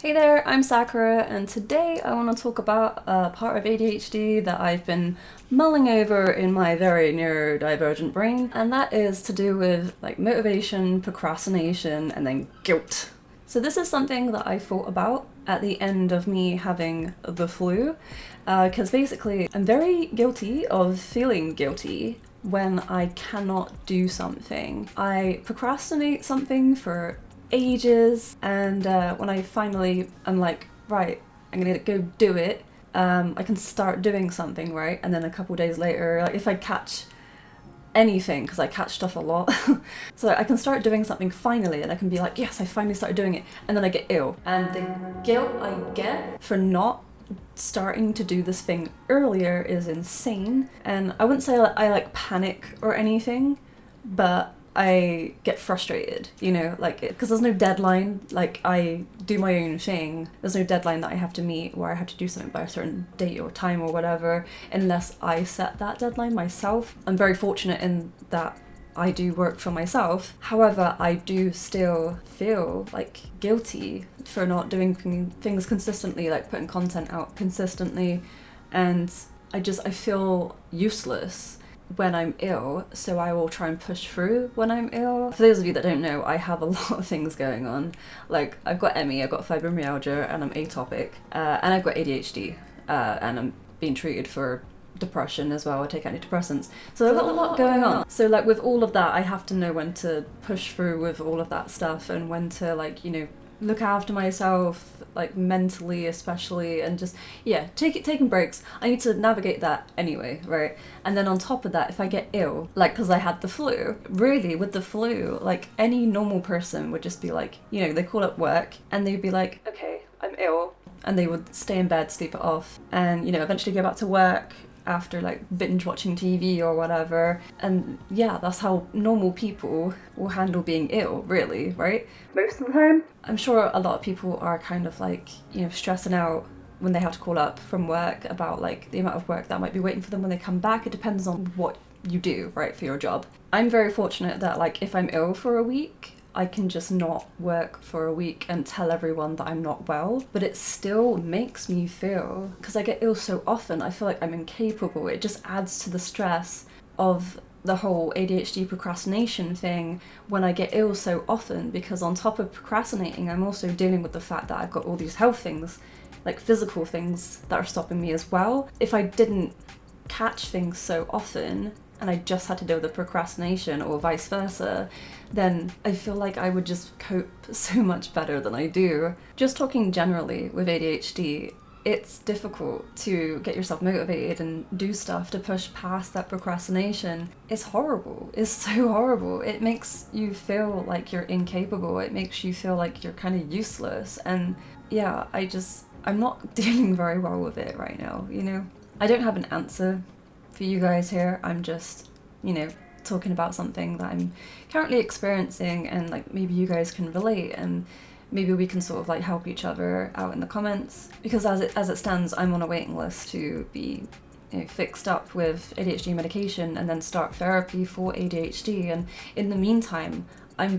Hey there, I'm Sakura, and today I want to talk about a part of ADHD that I've been mulling over in my very neurodivergent brain, and that is to do with like motivation, procrastination, and then guilt. So this is something that I thought about at the end of me having the flu, because basically I'm very guilty of feeling guilty when I cannot do something. I procrastinate something for ages, and when I finally am like, right, I'm gonna go do it, I can start doing something, right? And then a couple days later, like if I catch anything, because I catch stuff a lot, so I can start doing something finally, and I can be like, yes, I finally started doing it, and then I get ill. And the guilt I get for not starting to do this thing earlier is insane. And I wouldn't say I like panic or anything, but I get frustrated, like, because there's no deadline. Like, I do my own thing. There's no deadline that I have to meet where I have to do something by a certain date or time or whatever, unless I set that deadline myself. I'm very fortunate in that I do work for myself. However, I do still feel like guilty for not doing things consistently, like putting content out consistently, and I feel useless when I'm ill, so I will try and push through when I'm ill. For those of you that don't know, I have a lot of things going on. Like, I've got ME, I've got fibromyalgia, and I'm atopic, and I've got ADHD, and I'm being treated for depression as well. I take antidepressants. So I've got a lot going on. So like with all of that, I have to know when to push through with all of that stuff, and when to, like, look after myself, like mentally especially, and just taking breaks. I need to navigate that anyway, right? And then on top of that, if I get ill, like, because I had the flu, really with the flu, like, any normal person would just be like, they call up work and they'd be like, okay, I'm ill, and they would stay in bed, sleep it off, and eventually go back to work after like binge watching TV or whatever. And that's how normal people will handle being ill, really, right? Most of the time. I'm sure a lot of people are kind of like, stressing out when they have to call up from work about like the amount of work that might be waiting for them when they come back. It depends on what you do, right, for your job. I'm very fortunate that, like, if I'm ill for a week, I can just not work for a week and tell everyone that I'm not well, but it still makes me feel, because I get ill so often, I feel like I'm incapable. It just adds to the stress of the whole ADHD procrastination thing when I get ill so often, because on top of procrastinating, I'm also dealing with the fact that I've got all these health things, like physical things, that are stopping me as well. If I didn't catch things so often, and I just had to deal with the procrastination or vice versa, then I feel like I would just cope so much better than I do. Just talking generally with ADHD, it's difficult to get yourself motivated and do stuff to push past that procrastination. It's horrible. It's so horrible. It makes you feel like you're incapable. It makes you feel like you're kind of useless. And I'm not dealing very well with it right now, I don't have an answer for you guys here. I'm just, talking about something that I'm currently experiencing, and like maybe you guys can relate, and maybe we can sort of like help each other out in the comments, because as it stands, I'm on a waiting list to be fixed up with ADHD medication and then start therapy for ADHD. And in the meantime, I'm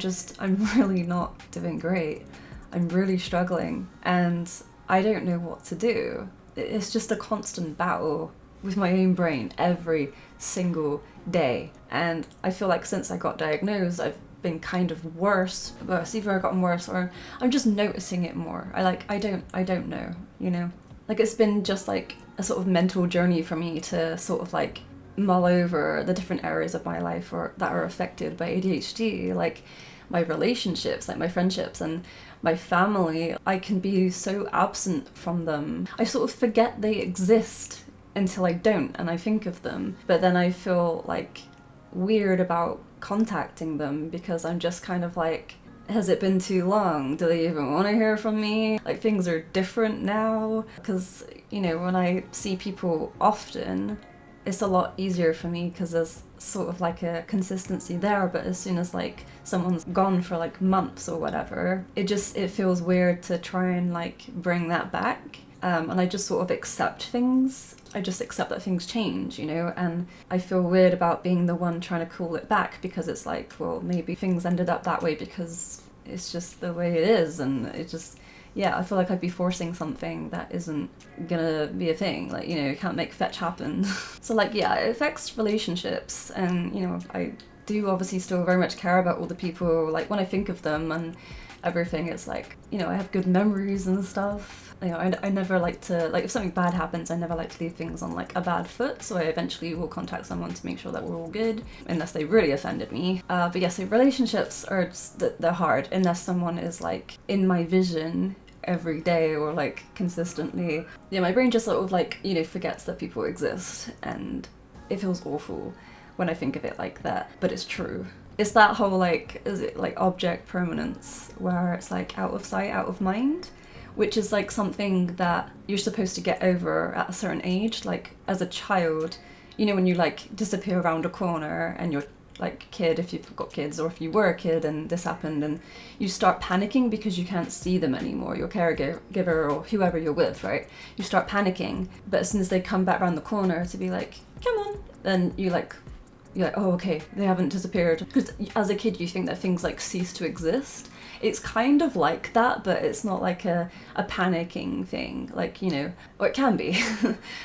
really not doing great. I'm really struggling, and I don't know what to do. It's just a constant battle with my own brain every single day. And I feel like since I got diagnosed, I've been kind of worse. But it's either I've gotten worse or I'm just noticing it more. I don't know, Like, it's been just like a sort of mental journey for me to sort of like mull over the different areas of my life that are affected by ADHD, like my relationships, like my friendships and my family. I can be so absent from them. I sort of forget they exist until I don't, and I think of them, but then I feel like weird about contacting them, because I'm just kind of like, has it been too long? Do they even want to hear from me? Like, things are different now, because when I see people often, it's a lot easier for me because there's sort of like a consistency there. But as soon as like someone's gone for like months or whatever, it feels weird to try and like bring that back. And I just sort of accept things. I just accept that things change, and I feel weird about being the one trying to call it back, because it's like, well, maybe things ended up that way because it's just the way it is, and it just yeah, I feel like I'd be forcing something that isn't gonna be a thing. Like, you know, you can't make fetch happen. So like, yeah, it affects relationships, and, you know, I do obviously still very much care about all the people, like when I think of them and everything, it's like, you know, I have good memories and stuff. You know, I never like to, like, if something bad happens, I never like to leave things on like a bad foot, so I eventually will contact someone to make sure that we're all good, unless they really offended me. But yeah, so relationships are just, they're hard unless someone is like in my vision every day or like consistently. Yeah, my brain just sort of like, you know, forgets that people exist, and it feels awful when I think of it like that, but it's true. It's that whole like, is it like object permanence, where it's like out of sight, out of mind, which is like something that you're supposed to get over at a certain age. Like as a child, you know, when you like disappear around a corner and you're like kid, if you've got kids, or if you were a kid and this happened, and you start panicking because you can't see them anymore, your caregiver or whoever you're with, right? You start panicking, but as soon as they come back around the corner to be like, come on, then you're like, oh, okay, they haven't disappeared. Because as a kid, you think that things like cease to exist. It's kind of like that, but it's not like a panicking thing, like, you know, or it can be.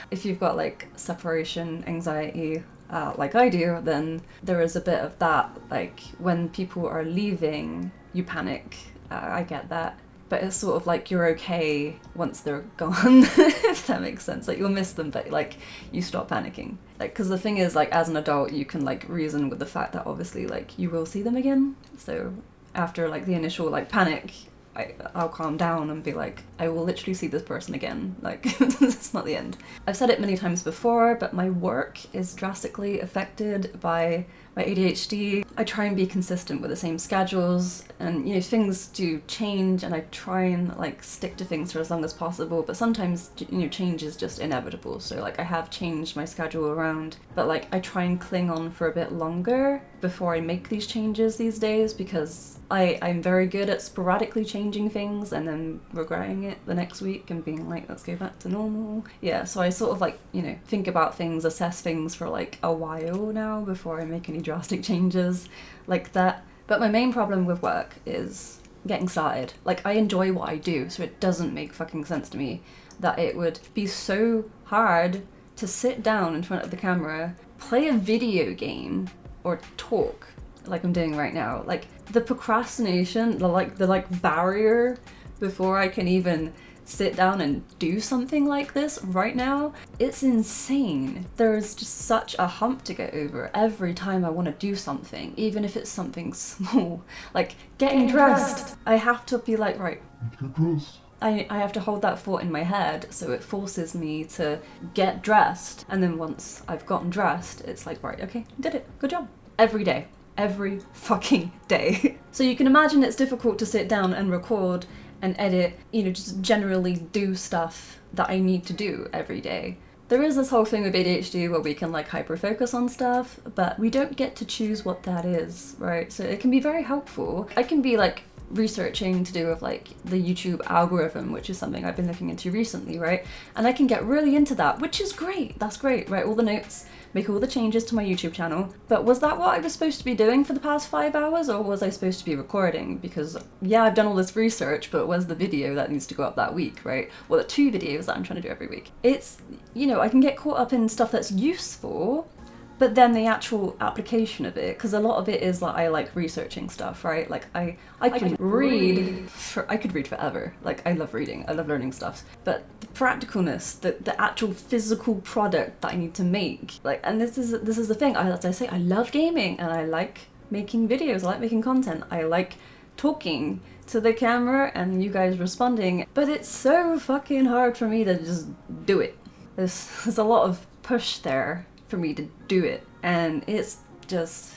If you've got like separation anxiety, like I do, then there is a bit of that, like when people are leaving, you panic. I get that. But it's sort of like you're okay once they're gone, if that makes sense. Like you'll miss them, but like you stop panicking. Like, because the thing is, like as an adult, you can like reason with the fact that obviously like you will see them again. So after like the initial like panic, I'll calm down and be like, I will literally see this person again. Like, it's not the end. I've said it many times before, but my work is drastically affected by my ADHD. I try and be consistent with the same schedules, and, you know, things do change, and I try and like stick to things for as long as possible, but sometimes, you know, change is just inevitable. So like I have changed my schedule around, but like I try and cling on for a bit longer before I make these changes these days, because I'm very good at sporadically changing things and then regretting it the next week and being like, let's go back to normal. Yeah, so I sort of like, you know, think about things, assess things for like a while now before I make any drastic changes like that. But my main problem with work is getting started. Like, I enjoy what I do, so it doesn't make fucking sense to me that it would be so hard to sit down in front of the camera, play a video game, or talk like I'm doing right now. Like, the procrastination, the barrier before I can even sit down and do something like this right now, it's insane. There's just such a hump to get over every time I want to do something, even if it's something small, like getting dressed. I have to be like, right, get dressed. I have to hold that thought in my head, so it forces me to get dressed, and then once I've gotten dressed, it's like, right, okay, did it, good job. Every day. Every fucking day. So you can imagine it's difficult to sit down and record and edit, you know, just generally do stuff that I need to do every day. There is this whole thing with ADHD where we can like hyper-focus on stuff, but we don't get to choose what that is, right? So it can be very helpful. I can be like researching to do with like the YouTube algorithm, which is something I've been looking into recently, right? And I can get really into that, which is great. That's great, right? All the notes, make all the changes to my YouTube channel. But was that what I was supposed to be doing for the past 5 hours, or was I supposed to be recording? Because yeah, I've done all this research, but where's the video that needs to go up that week, right? Well, the 2 videos that I'm trying to do every week. It's, you know, I can get caught up in stuff that's useful, but then the actual application of it, because a lot of it is like, I like researching stuff, right? Like I could read forever. Like I love reading, I love learning stuff. But the practicalness, the actual physical product that I need to make, like, and this is the thing, as I say, I love gaming and I like making videos, I like making content, I like talking to the camera and you guys responding, but it's so fucking hard for me to just do it. There's a lot of push there for me to do it, and it's just,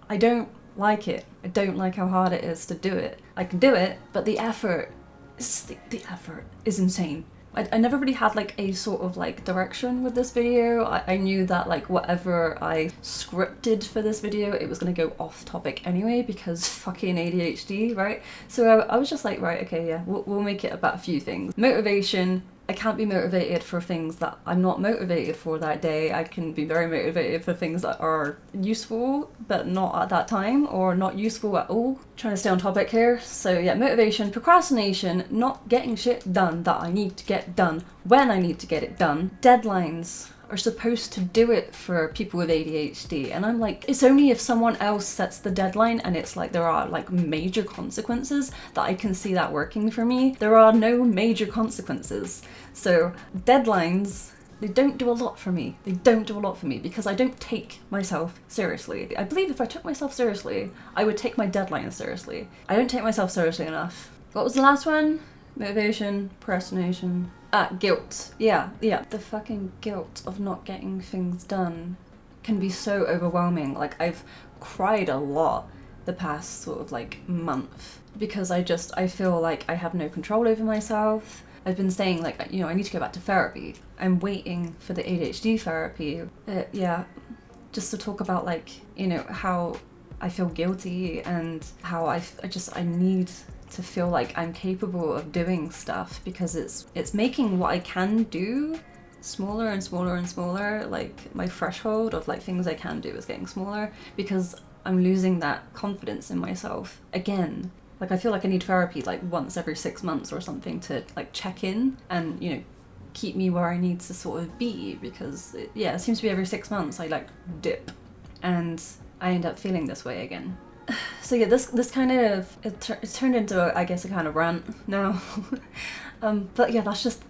I don't like it. I don't like how hard it is to do it. I can do it, but the effort is insane. I never really had like a sort of like direction with this video. I knew that like whatever I scripted for this video, it was gonna go off topic anyway because fucking ADHD, right? So I was just like, right, okay, yeah, we'll make it about a few things. Motivation, I can't be motivated for things that I'm not motivated for that day. I can be very motivated for things that are useful, but not at that time, or not useful at all. Trying to stay on topic here. So yeah, motivation, procrastination, not getting shit done that I need to get done when I need to get it done. Deadlines are supposed to do it for people with ADHD, and I'm like, it's only if someone else sets the deadline and it's like there are like major consequences that I can see that working for me. There are no major consequences. So deadlines, they don't do a lot for me. They don't do a lot for me because I don't take myself seriously. I believe if I took myself seriously, I would take my deadlines seriously. I don't take myself seriously enough. What was the last one? Motivation, procrastination. Guilt. Yeah. The fucking guilt of not getting things done can be so overwhelming. Like, I've cried a lot the past sort of like month because I feel like I have no control over myself. I've been saying like, you know, I need to go back to therapy. I'm waiting for the ADHD therapy. Just to talk about like, you know, how I feel guilty and how I need to feel like I'm capable of doing stuff, because it's making what I can do smaller and smaller and smaller. Like, my threshold of like things I can do is getting smaller because I'm losing that confidence in myself again. Like, I feel like I need therapy like once every 6 months or something to like check in and, you know, keep me where I need to sort of be, because it seems to be every 6 months I like dip and I end up feeling this way again. So yeah, this kind of it turned into I guess a kind of rant now. But yeah, that's just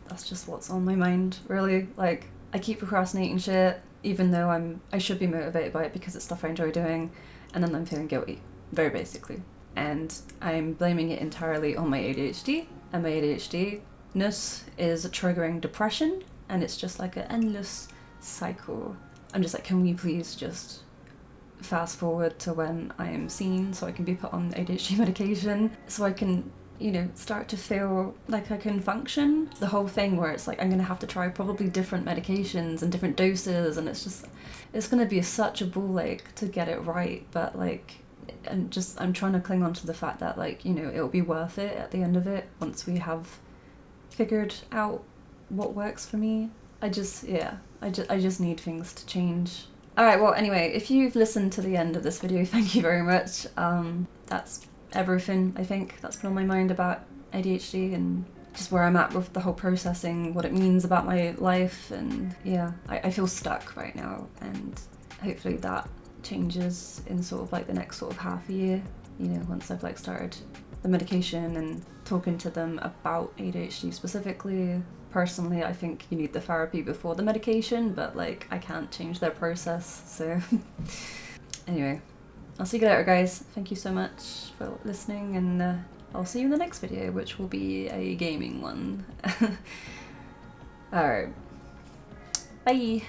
what's on my mind, really. Like, I keep procrastinating shit even though I should be motivated by it because it's stuff I enjoy doing, and then I'm feeling guilty, very basically. And I'm blaming it entirely on my ADHD, and my ADHD-ness is triggering depression, and it's just like an endless cycle. I'm just like, can we please just fast forward to when I am seen so I can be put on ADHD medication so I can, you know, start to feel like I can function. The whole thing where it's like I'm gonna have to try probably different medications and different doses, and it's gonna be such a ball ache to get it right, but like, I'm trying to cling on to the fact that, like, you know, it'll be worth it at the end of it once we have figured out what works for me. I just need things to change. Alright, well, anyway, if you've listened to the end of this video, thank you very much. That's everything, I think, that's been on my mind about ADHD and just where I'm at with the whole processing, what it means about my life, and yeah, I feel stuck right now, and hopefully that changes in sort of like the next sort of half a year, you know, once I've like started the medication and talking to them about ADHD specifically. Personally, I think you need the therapy before the medication, but like, I can't change their process, so anyway, I'll see you later, guys. Thank you so much for listening, and I'll see you in the next video, which will be a gaming one. Alright, bye!